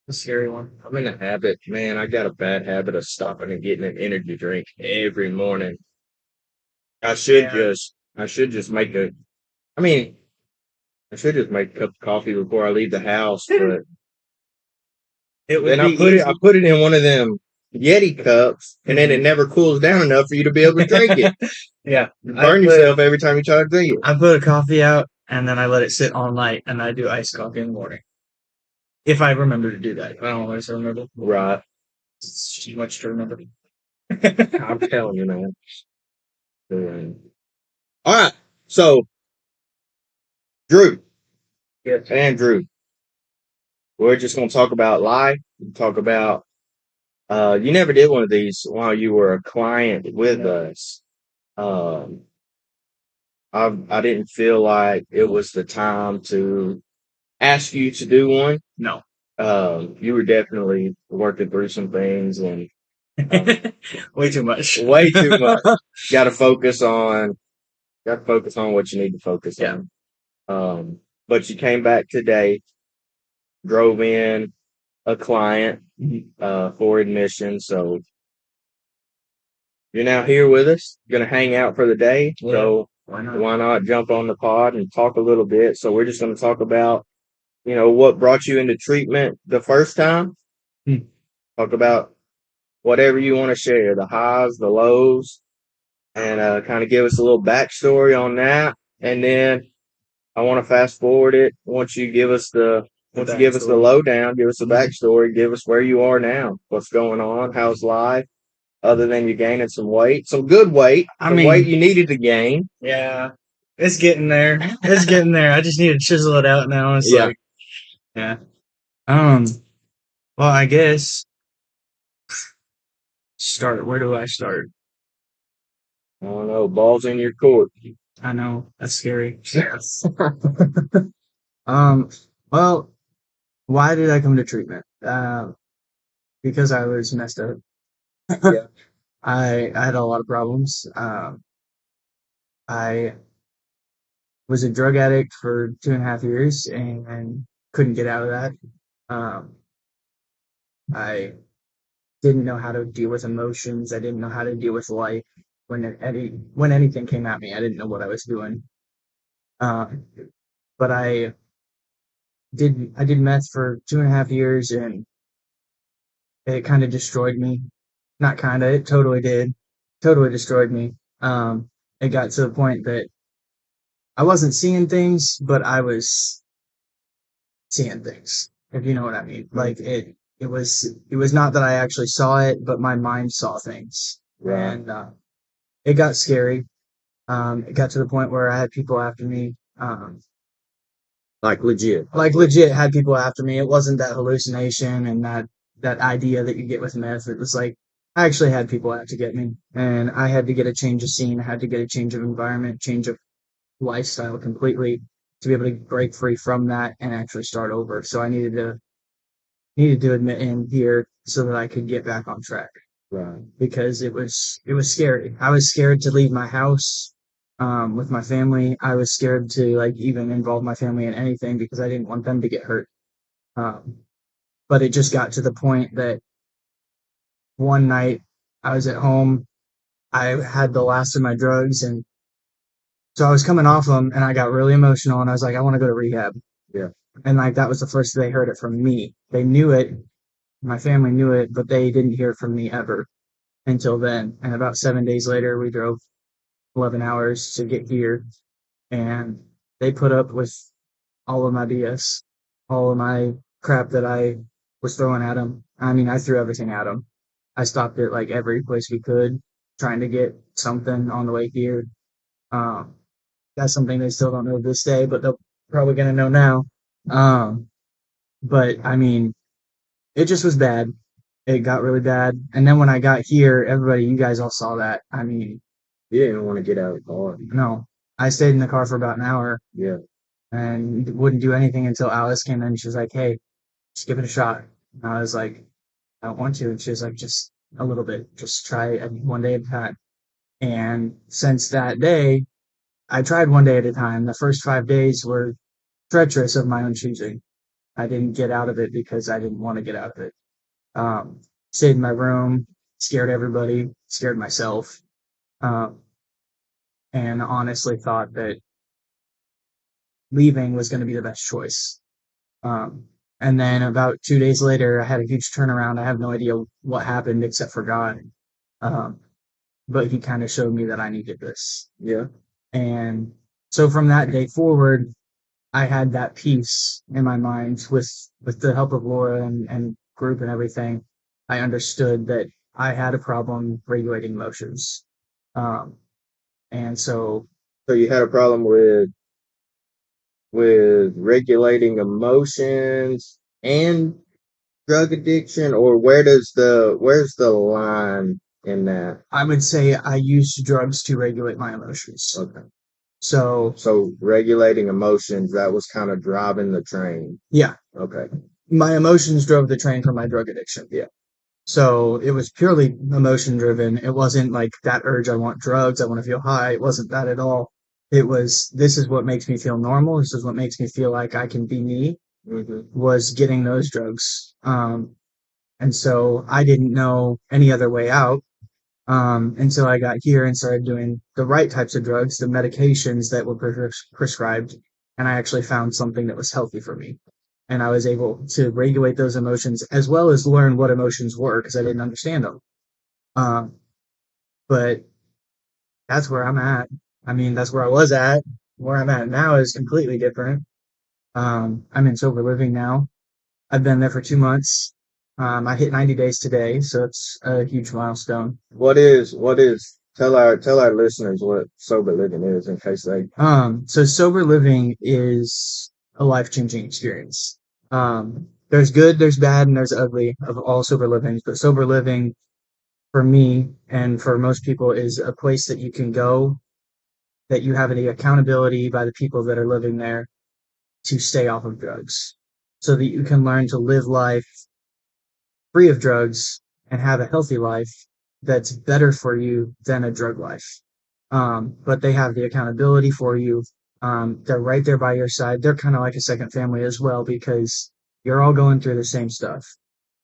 a scary one. I'm in a habit, man. I got a bad habit of stopping and getting an energy drink every morning. Yeah, I should just make a, I mean, I should just make a cup of coffee before I leave the house, but it would then be I easy. put it in one of them Yeti cups, and then it Mhm. never cools down enough for you to be able to drink it. Yeah, You burn yourself every time you try to drink it. I put a coffee out and then I let it sit all night and I do iced coffee in the morning. If I remember to do that. I don't always remember. Right. It's too much to remember. I'm telling you, man. All right. So, Drew, Yes. Andrew, we're just going to talk about life. Talk about, you never did one of these while you were a client with No. us. Um, I didn't feel like it was the time to ask you to do one. No. You were definitely working through some things and uh, Way too much. way too much. Got to focus on, got to focus on what you need to focus Yeah. on. But you came back today, drove in a client for admission, so you're now here with us. Going to hang out for the day, Yeah. so Why not? why not jump on the pod and talk a little bit? So we're just going to talk about what brought you into treatment the first time. Hmm. Talk about whatever you want to share, the highs, the lows, and kind of give us a little backstory on that. And then I want to fast forward it. The Once you give us the backstory. lowdown, give us the Mhm. backstory, give us where you are now, what's going on, how's life, other than you gaining some weight, some good weight, I some weight mean, you needed to gain. yeah, it's getting there. It's getting there. I just need to chisel it out now. It's Yeah, like, yeah. Um, well, I guess start. Where do I start? I don't know, balls in your court. I know that's scary. Um, well, why did I come to treatment? Because I was messed up. Yeah, I had a lot of problems. I was a drug addict for 2.5 years and couldn't get out of that. Um, I didn't know how to deal with emotions. I didn't know how to deal with life when anything came at me. I didn't know what I was doing. Um, but I did meth for 2.5 years and it kind of destroyed me. Not kind of, it totally did. Totally destroyed me. It got to the point that I wasn't seeing things, but I was seeing things, if you know what I mean. Like it was not that I actually saw it, but my mind saw things. right. And it got scary. It got to the point where I had people after me. Like legit. Like legit had people after me. It wasn't that hallucination and that idea that you get with meth. It was like I actually had people out to get me, and I had to get a change of scene. I had to get a change of environment, change of lifestyle completely to be able to break free from that and actually start over. So I needed to admit in here so that I could get back on track Right. because it was scary. I was scared to leave my house with my family. I was scared to like even involve my family in anything because I didn't want them to get hurt. Um, but it just got to the point that one night I was at home. I had the last of my drugs, and so I was coming off them, and I got really emotional, and I was like, I want to go to rehab. Yeah. And like that was the first they heard it from me. They knew it, my family knew it, but they didn't hear it from me ever until then. And about 7 days later, we drove 11 hours to get here, and they put up with all of my BS, all of my crap that I was throwing at them. I mean, I threw everything at them. I stopped at like every place we could, trying to get something on the way here. Um, that's something they still don't know this day, but they're probably gonna know now. Um, but I mean, it just was bad. It got really bad. And then when I got here, everybody, you guys all saw that. I mean, You didn't want to get out of the car. no, I stayed in the car for about an hour Yeah. and wouldn't do anything until Alice came in. She was like, "Hey, just give it a shot." And I was like, "I don't want to." And she was like, "Just a little bit. Just try it one day at a time." And since that day, I tried one day at a time. The first 5 days were treacherous of my own choosing. I didn't get out of it because I didn't want to get out of it. Stayed in my room, scared everybody, scared myself, um, and honestly thought that leaving was going to be the best choice. Um, and then about 2 days later, I had a huge turnaround. I have no idea what happened except for God. Um, but he kind of showed me that I needed this. Yeah. And so from that day forward, I had that peace in my mind with the help of Laura and group and everything. I understood that I had a problem regulating emotions. Um, and so So you had a problem with regulating emotions and drug addiction, or where's the line in that? I would say I used drugs to regulate my emotions. Okay. So Regulating emotions, that was kind of driving the train. yeah, Okay. my emotions drove the train for my drug addiction. Yeah. So it was purely emotion driven. It wasn't like that urge, I want drugs, I want to feel high. It wasn't that at all. It was, this is what makes me feel normal. This is what makes me feel like I can be me, was getting those drugs. And so I didn't know any other way out until I got here and started doing the right types of drugs, the medications that were prescribed. And I actually found something that was healthy for me. And I was able to regulate those emotions as well as learn what emotions were because I didn't understand them. Um, but that's where I'm at. I mean, that's where I was at. Where I'm at now is completely different. I'm in sober living now. I've been there for 2 months. I hit 90 days today, so it's a huge milestone. Tell our listeners what sober living is in case they. So sober living is a life-changing experience. There's good, there's bad, and there's ugly of all sober livings, but sober living for me and for most people is a place that you can go, that you have the accountability by the people that are living there to stay off of drugs so that you can learn to live life free of drugs and have a healthy life that's better for you than a drug life. But they have the accountability for you. They're right there by your side. They're kind of like a second family as well because you're all going through the same stuff.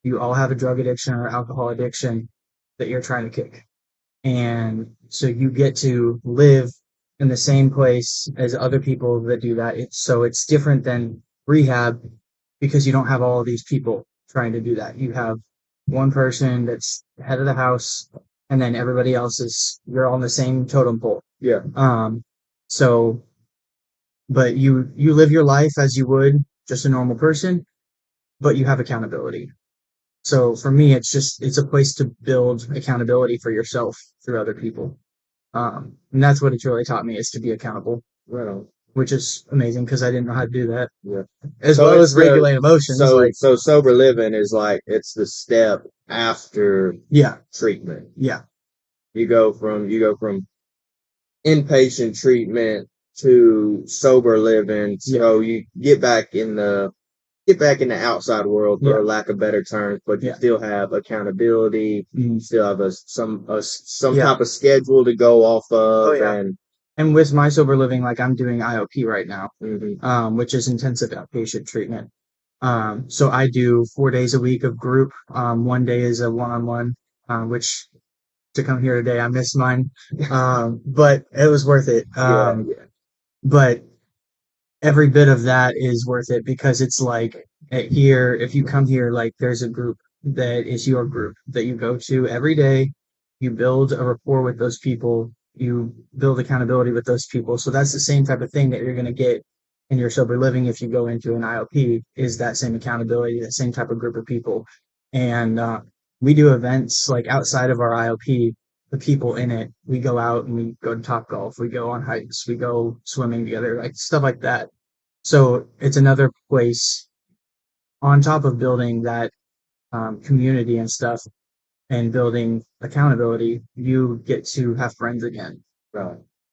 You all have a drug addiction or alcohol addiction that you're trying to kick. And so you get to live in the same place as other people that do that. So it's different than rehab because you don't have all of these people trying to do that. You have one person that's head of the house, and then everybody else is, you're all on the same totem pole. Yeah. So, but you live your life as you would just a normal person, but you have accountability. So for me, it's a place to build accountability for yourself through other people. And that's what it's really taught me is to be accountable. Right on. Which is amazing because I didn't know how to do that. Yeah. As well as regulate emotions. So sober living is like it's the step after treatment. Yeah. You go from inpatient treatment to sober living. So you get back in the outside world for lack of better terms, but you still have accountability. You still have some type of schedule to go off of. And with my sober living, like I'm doing IOP right now, which is intensive outpatient treatment. So I do 4 days a week of group. One day is a one-on-one, which to come here today, I missed mine. But it was worth it. But every bit of that is worth it because it's like here, if you come here, like there's a group that is your group that you go to every day. You build a rapport with those people. You build accountability with those people. So that's the same type of thing that you're going to get in your sober living if you go into an IOP is that same accountability, that same type of group of people. And we do events like outside of our IOP, the people in it, we go out and we go to Topgolf, we go on hikes, we go swimming together, like stuff like that. So it's another place on top of building that community and stuff and building accountability, you get to have friends again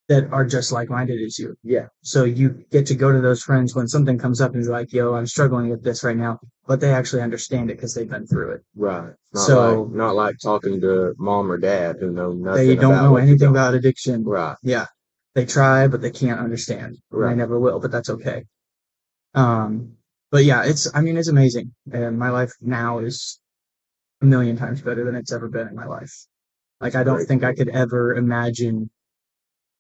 that are just like-minded as you. Yeah. So you get to go to those friends when something comes up and be like, yo, I'm struggling with this right now, but they actually understand it because they've been through it. Right. Not like talking to mom or dad who know nothing. They don't know anything about addiction. Right. Yeah. They try, but they can't understand. Right. They never will, but that's okay. But yeah, it's amazing. And my life now is a million times better than it's ever been in my life. Like, I don't think I could ever imagine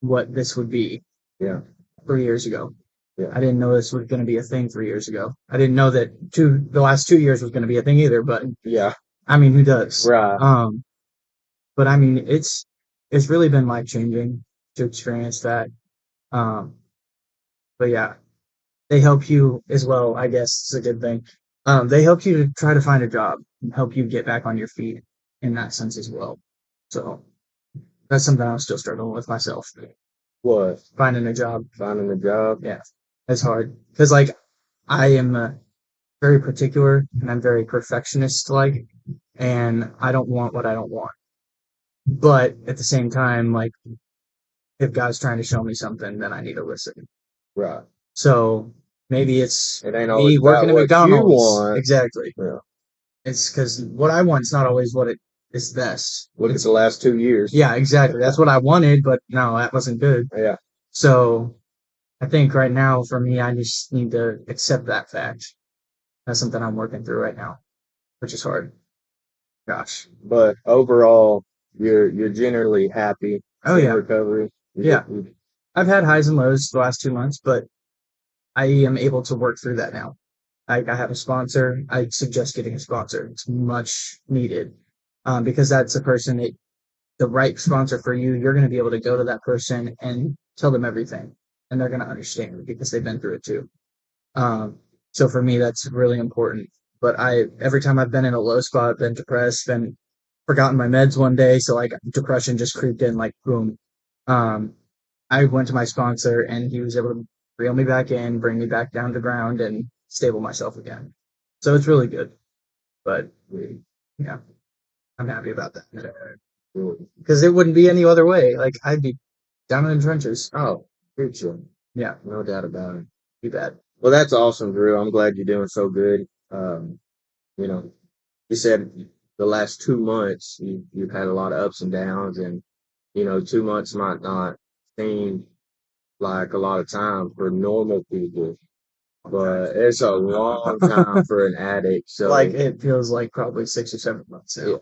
what this would be. Yeah. 3 years ago. Yeah. I didn't know this was going to be a thing 3 years ago. I didn't know that the last 2 years was going to be a thing either, but Yeah. I mean, who does? Right. But I mean, it's really been life changing to experience that. Um, but yeah, they help you as well. I guess it's a good thing. They help you to try to find a job and help you get back on your feet in that sense as well. So that's something I'm still struggling with myself. What? Finding a job. Finding a job? Yeah, it's hard because like I am very particular and I'm very perfectionist like, and I don't want what I don't want. But at the same time, like if God's trying to show me something, then I need to listen. Right. So maybe it's It ain't me always working about at what you McDonald's. want. Exactly. Yeah. It's because what I want is not always what it is best. Look at the last 2 years. Yeah, exactly. That's what I wanted, but no, that wasn't good. Yeah. So I think right now for me, I just need to accept that fact. That's something I'm working through right now, which is hard. Gosh. But overall, you're generally happy Oh in yeah. recovery. Yeah. I've had highs and lows the last 2 months, but I am able to work through that now. I have a sponsor. I suggest getting a sponsor. It's much needed because that's a person that the right sponsor for you. You're going to be able to go to that person and tell them everything, and they're going to understand because they've been through it too. So for me, that's really important. But every time I've been in a low spot, been depressed, been forgotten my meds one day, so like depression just creeped in, like boom. Um, I went to my sponsor, and he was able to reel me back in, bring me back down to ground, and stable myself again. So it's really good. But yeah, I'm happy about that because it wouldn't be any other way. Like I'd be down in the trenches. Oh, future. Yeah, No doubt about it. be bad. Well, that's awesome, Drew. I'm glad you're doing so good. You know, you said the last 2 months you've had a lot of ups and downs, and 2 months might not seem like a lot of time for normal people, but it's a long time for an addict. So Like it feels like probably 6 or 7 months now. yeah, Like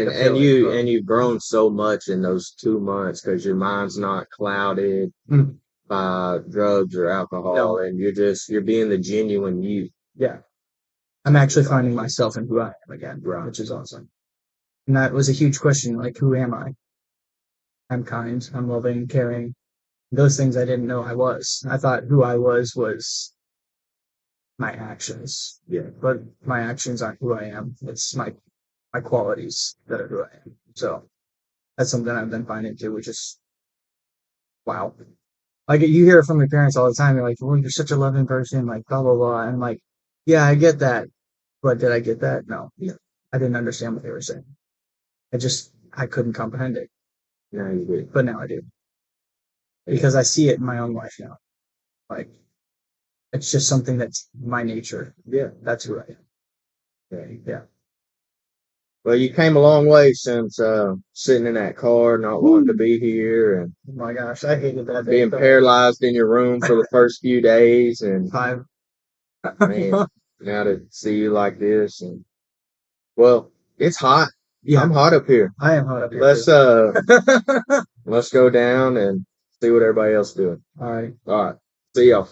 and I feel and like, you but and you've grown so much in those 2 months because your mind's not clouded mm, by drugs or alcohol, no, and you're being the genuine you. yeah, I'm actually finding myself in who I am again, Right. which is awesome. And that was a huge question. Like, who am I? I'm kind. I'm loving, caring. Those things I didn't know I was. I thought who I was my actions. Yeah, but my actions aren't who I am. It's my qualities that are who I am. So that's something I've been finding too, which is wow. Like you hear it from your parents all the time. You're like, "Well, you're such a loving person," like blah blah blah. And I'm like, yeah, I get that, but did I get that? No, I didn't understand what they were saying. I couldn't comprehend it. Now you do. But now I do because I see it in my own life now. Like it's just something that's my nature. Yeah. That's who I am. Okay. Yeah. Well, you came a long way since sitting in that car, not wanting to be here, and Oh my gosh, I hated that being day. paralyzed in your room for the first few days, and 5. man, now to see you like this, and well, it's hot. Yeah, I'm hot up here. I am hot up here Let's too. let's go down and see what everybody else is doing. All right. All right. See y'all.